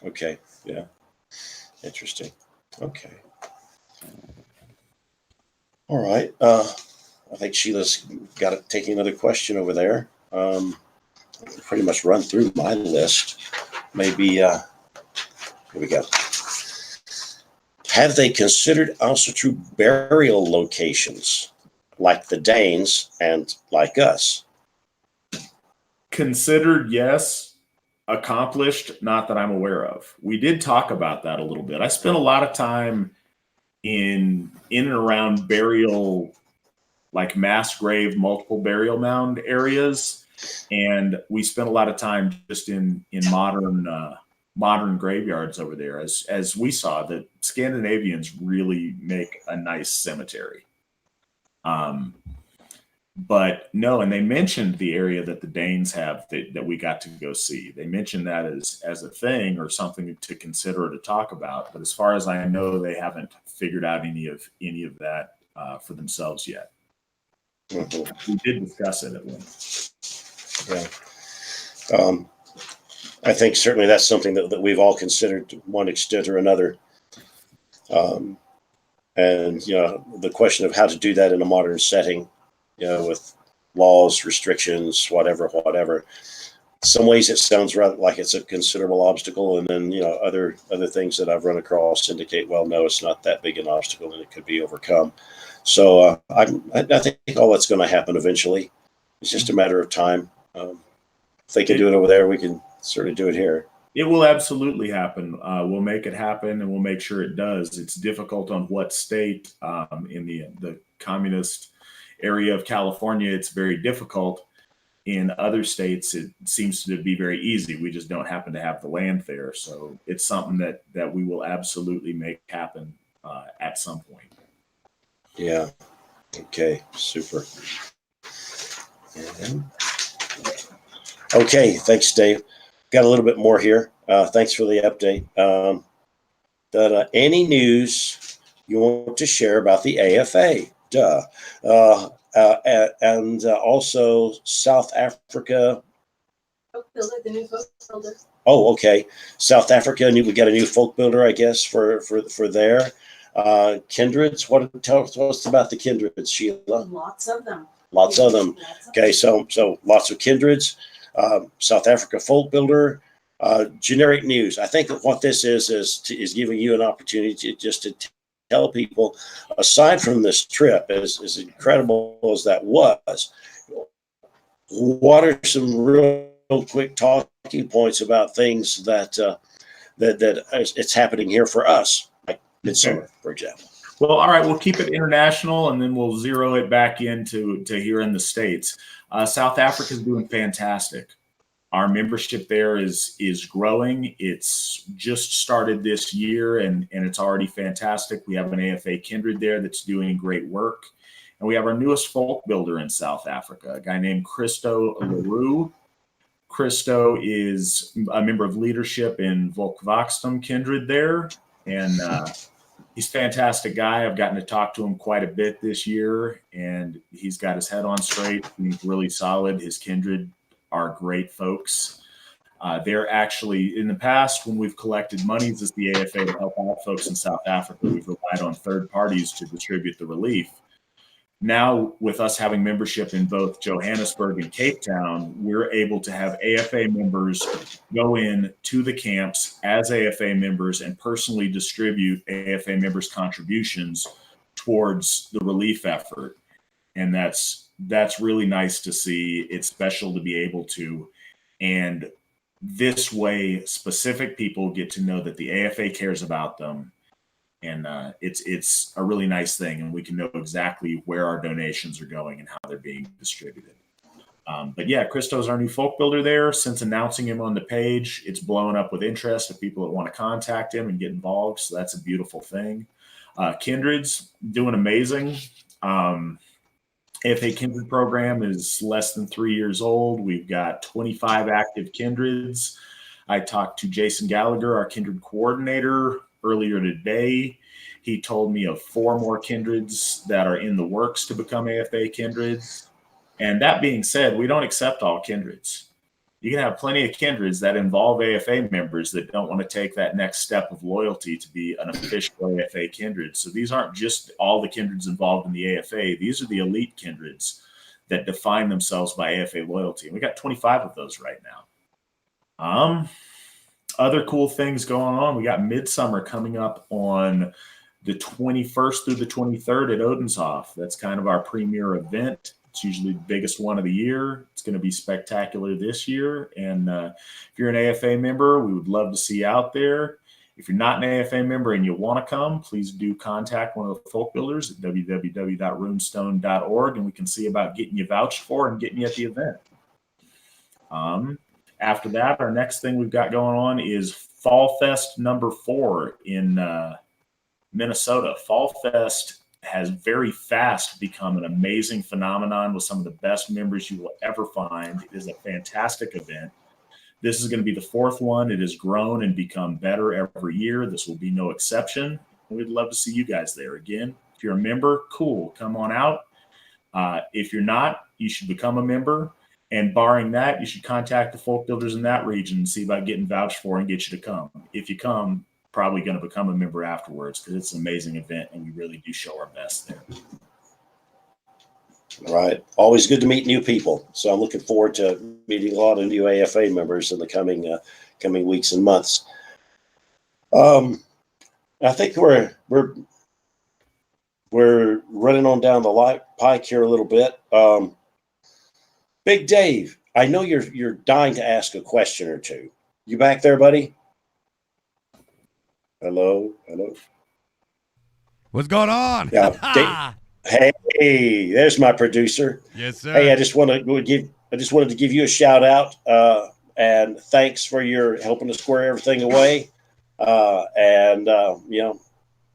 Okay. Yeah. Interesting. Okay. All right. I think Sheila's got it. Taking another question over there. Pretty much run through my list. Maybe here we go. Have they considered also true burial locations like the Danes and like us? Considered, yes. Accomplished, not that I'm aware of. We did talk about that a little bit. I spent a lot of time in and around burial, like mass grave, multiple burial mound areas, and we spent a lot of time just in modern graveyards over there. As we saw, that Scandinavians really make a nice cemetery. But no, and they mentioned the area that the Danes have that we got to go see. They mentioned that as a thing or something to consider or to talk about. But as far as I know, they haven't figured out any of that for themselves yet. Mm-hmm. We did discuss it at length. Yeah. I think certainly that's something that we've all considered to one extent or another. And the question of how to do that in a modern setting, with laws, restrictions, whatever. Some ways it sounds rather like it's a considerable obstacle, and then other things that I've run across indicate, well, no, it's not that big an obstacle, and it could be overcome. So I think all that's going to happen eventually. It's just a matter of time. If they can do it over there, we can certainly do it here. It will absolutely happen. We'll make it happen, and we'll make sure it does. It's difficult on what state. In the communist area of California, it's very difficult. In other states, it seems to be very easy. We just don't happen to have the land there. So it's something that we will absolutely make happen at some point. Yeah. Okay. Super. Okay. Thanks, Dave. Got a little bit more here. Thanks for the update. Any news you want to share about the AFA? And also South Africa. Folk builder, the new folk builder. Oh, okay. South Africa, we got a new folk builder, I guess, for there. Kindreds. Tell us about the kindreds, Sheila. Lots of them. Lots of them. Okay, so lots of kindreds. South Africa folk builder. Generic news. I think that what this is giving you an opportunity to tell people, aside from this trip, as incredible as that was, what are some real quick talking points about things that it's happening here for us, like midsummer, for example? Well, all right, we'll keep it international, and then we'll zero it back into here in the States. South Africa is doing fantastic. Our membership there is growing. It's just started this year, and it's already fantastic. We have an AFA Kindred there that's doing great work. And we have our newest folk builder in South Africa, a guy named Christo Leroux. Christo is a member of leadership in Volkswagen Kindred there, and he's a fantastic guy. I've gotten to talk to him quite a bit this year, and he's got his head on straight. He's really solid. His Kindred are great folks. They're actually, in the past, when we've collected monies as the AFA to help out folks in South Africa, we've relied on third parties to distribute the relief. Now, with us having membership in both Johannesburg and Cape Town, we're able to have AFA members go in to the camps as AFA members and personally distribute AFA members' contributions towards the relief effort. And that's really nice to see. It's special to be able to. And this way, specific people get to know that the AFA cares about them. And it's a really nice thing. And we can know exactly where our donations are going and how they're being distributed. But yeah, Christo's our new folk builder there. Since announcing him on the page, it's blown up with interest of people that want to contact him and get involved. So that's a beautiful thing. Kindred's doing amazing. AFA Kindred program is less than 3 years old. We've got 25 active Kindreds. I talked to Jason Gallagher, our Kindred coordinator, earlier today. He told me of 4 more Kindreds that are in the works to become AFA Kindreds. And that being said, we don't accept all Kindreds. You can have plenty of Kindreds that involve AFA members that don't want to take that next step of loyalty to be an official AFA Kindred. So these aren't just all the Kindreds involved in the AFA. These are the elite Kindreds that define themselves by AFA loyalty. And we got 25 of those right now. Other cool things going on. We got Midsummer coming up on the 21st through the 23rd at Odenshof. That's kind of our premier event. It's usually the biggest one of the year. It's going to be spectacular this year. And if you're an AFA member, we would love to see you out there. If you're not an AFA member and you want to come, please do contact one of the folk builders at www.runestone.org, and we can see about getting you vouched for and getting you at the event. After that, our next thing we've got going on is Fall Fest number 4 in Minnesota. Fall Fest has very fast become an amazing phenomenon with some of the best members you will ever find. It is a fantastic event. This is going to be the 4th one. It has grown and become better every year. This will be no exception. We'd love to see you guys there. Again, if you're a member, cool, come on out. If you're not, you should become a member. And barring that, you should contact the folk builders in that region and see about getting vouched for and get you to come. If you come, probably going to become a member afterwards, because it's an amazing event and we really do show our best there. All right. Always good to meet new people. So I'm looking forward to meeting a lot of new AFA members in the coming weeks and months. I think we're running on down the pike here a little bit. Big Dave, I know you're dying to ask a question or two. You back there, buddy? Hello. What's going on? Yeah. Hey, there's my producer. Yes, sir. Hey, I just wanted to give you a shout out and thanks for your helping to square everything away and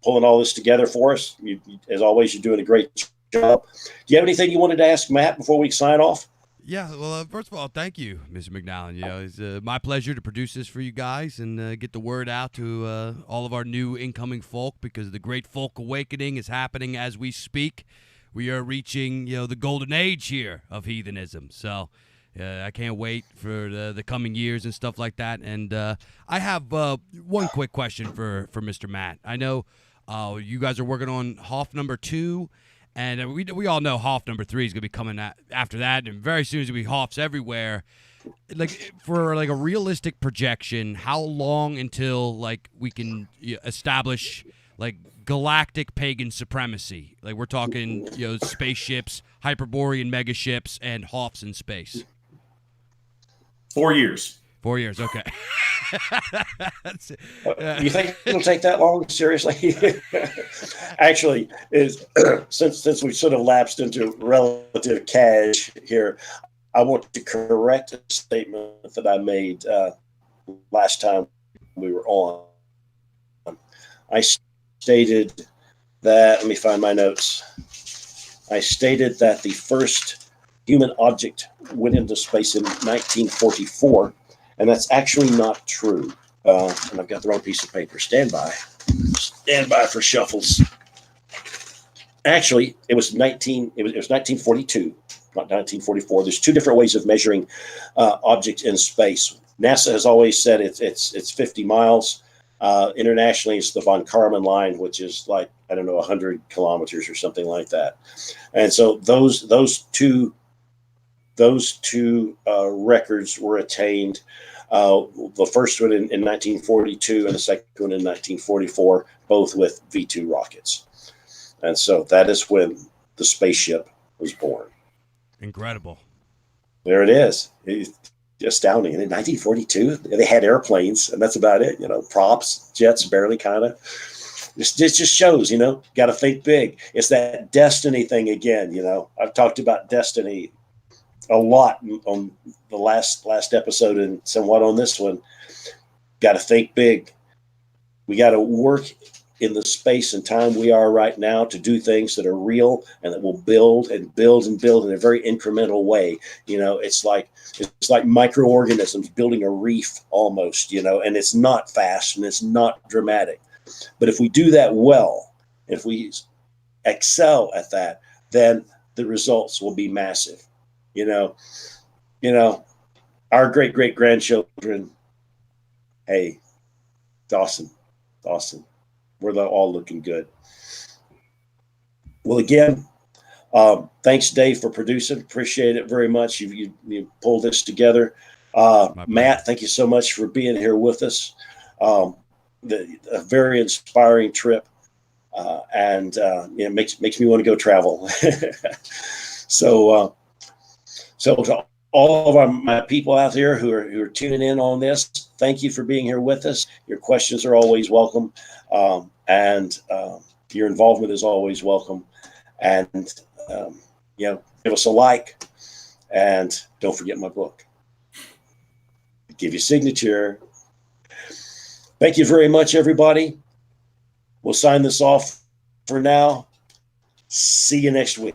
pulling all this together for us. As always, you're doing a great job. Do you have anything you wanted to ask Matt before we sign off? Yeah, well, first of all, thank you, Mr. McNallen. It's my pleasure to produce this for you guys and get the word out to all of our new incoming folk, because the great folk awakening is happening as we speak. We are reaching, the golden age here of heathenism. So I can't wait for the coming years and stuff like that. And I have one quick question for Mr. Matt. I know you guys are working on Hoff number 2. And we all know Hoff number 3 is going to be coming after that, and very soon it's going to be Hoffs everywhere. Like, for like a realistic projection, how long until like we can establish like galactic pagan supremacy? Like, we're talking spaceships, Hyperborean megaships, and Hoffs in space. 4 years. 4 years, okay. You think it'll take that long? Seriously? Actually, since we sort of lapsed into relative cash here, I want to correct a statement that I made last time we were on. I stated that, let me find my notes. I stated that the first human object went into space in 1944. And that's actually not true. And I've got the wrong piece of paper. Stand by. Stand by for shuffles. Actually, it was 1942, not 1944. There's 2 different ways of measuring objects in space. NASA has always said it's 50 miles. Internationally, it's the von Karman line, which is like, 100 kilometers or something like that. And so those two records were attained. The first one in 1942 and the second one in 1944, both with V2 rockets. And so that is when the spaceship was born. Incredible. There it is. It's astounding. And in 1942, they had airplanes, and that's about it. Props, jets, barely, kind of. This just shows, got to think big. It's that destiny thing again. I've talked about destiny a lot on the last episode and somewhat on this one. Got to think big. We got to work in the space and time we are right now to do things that are real and that will build and build and build in a very incremental way. It's like microorganisms building a reef almost, and it's not fast and it's not dramatic. But if we do that well, if we excel at that, then the results will be massive. Our great grandchildren. Hey, Dawson. We're all looking good. Well, again, thanks, Dave, for producing. Appreciate it very much. You pulled this together. Matt, thank you so much for being here with us. A very inspiring trip, and it makes me want to go travel. So, so to all of my people out there who are tuning in on this, thank you for being here with us. Your questions are always welcome, and your involvement is always welcome. And give us a like, and don't forget my book. Give your signature. Thank you very much, everybody. We'll sign this off for now. See you next week.